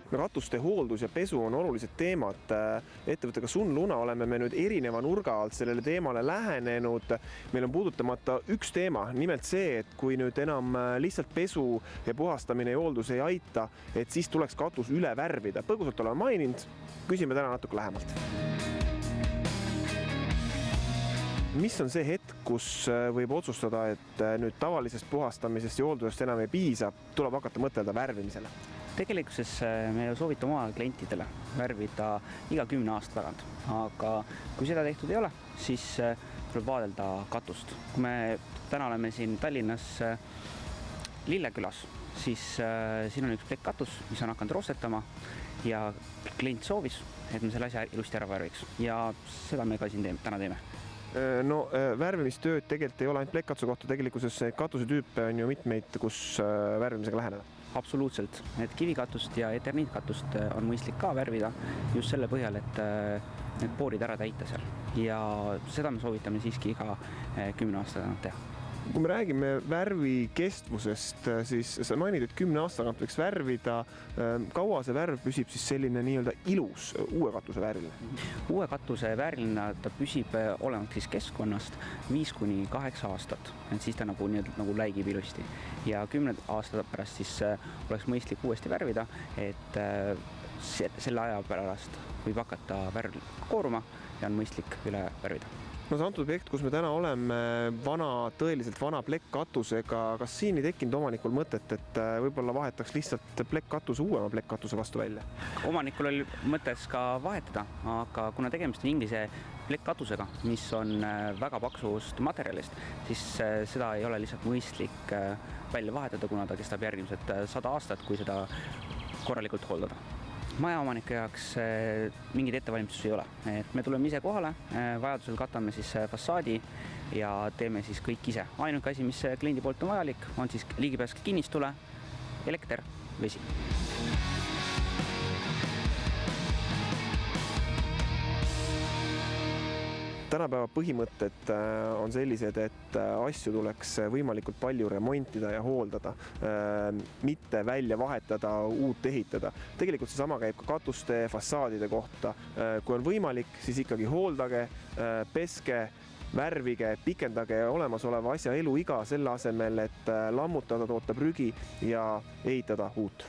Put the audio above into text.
katuste hooldus ja pesu on olulised teemad. Ettevõttega Sunluna oleme me nüüd erineva nurga alt sellele teemale lähenenud. Meil on puudutamata üks teema, nimelt see, et kui nüüd enam lihtsalt pesu ja puhastamine ja hooldus ei aita, et siis tuleks katus üle värvida. Põgusalt oleme maininud, küsime täna natuke lähemalt. Mis on see hetk, kus võib otsustada, et nüüd tavalisest puhastamisest ja hooldusest enam ei piisa, tuleb hakata mõtelda värvimisele? Tegelikkuses me soovitame oma klientidele värvida iga 10 aasta tagant, aga kui seda tehtud ei ole, siis tuleb vaadelda katust. Kui me täna oleme siin Tallinnas Lillekülas, siis siin on üks plekkkatus, mis on hakanud roostetama ja klient soovis, et me selle asja ilusti ära värviks ja seda me ka siin täna teeme. No värvimistööd tegelikult ei ole ainult plekkatuse kohta, tegelikkuses katusetüüpe on ju mitmeid, kus värvimisega läheneda. Absoluutselt, et kivikatust ja eterniitkatust on mõistlik ka värvida just selle põhjal, et need poorid ära täita seal ja seda me soovitame siiski iga 10 aasta tagant teha. Kui me räägime värvi kestvusest, siis sa mainid, et 10 aasta tagant võiks värvida. Kaua see värv püsib siis selline nii-öelda ilus uue katuse vääriline? Uue katuse vääriline ta püsib olenevalt siis keskkonnast 5–8 aastat, et siis ta nagu läigib ilusti. Ja 10 aasta pärast siis oleks mõistlik uuesti värvida, et selle aja pärast võib hakata värv kooruma ja on mõistlik üle värvida. No see antud objekt, kus me täna oleme tõeliselt vana plekkkatusega, kas siin ei tekkinud omanikul mõtet, et võib-olla vahetaks lihtsalt plekkatuse uuema plekkatuse vastu välja? Omanikul oli mõttes ka vahetada, aga kuna tegemist on inglise plekkkatusega, mis on väga paksust materjalist, siis seda ei ole lihtsalt mõistlik välja vahetada, kuna ta kestab järgmised 100 aastat, kui seda korralikult hooldada. Majaomanike jaoks mingid ettevalmistusi ei ole. Et me tuleme ise kohale, vajadusel katame siis fassaadi ja teeme siis kõik ise. Ainuke asi, mis kliendi poolt on vajalik, on siis ligipääs kinnistule, elekter, vesi. Tänapäeva põhimõtted on sellised, et asju tuleks võimalikult palju remontida ja hooldada, mitte välja vahetada, uut ehitada. Tegelikult see sama käib ka katuste, fassaadide kohta. Kui on võimalik, siis ikkagi hooldage, peske, värvige, pikendage olemasoleva asja eluiga selle asemel, et lammutada, toota prügi ja ehitada uut.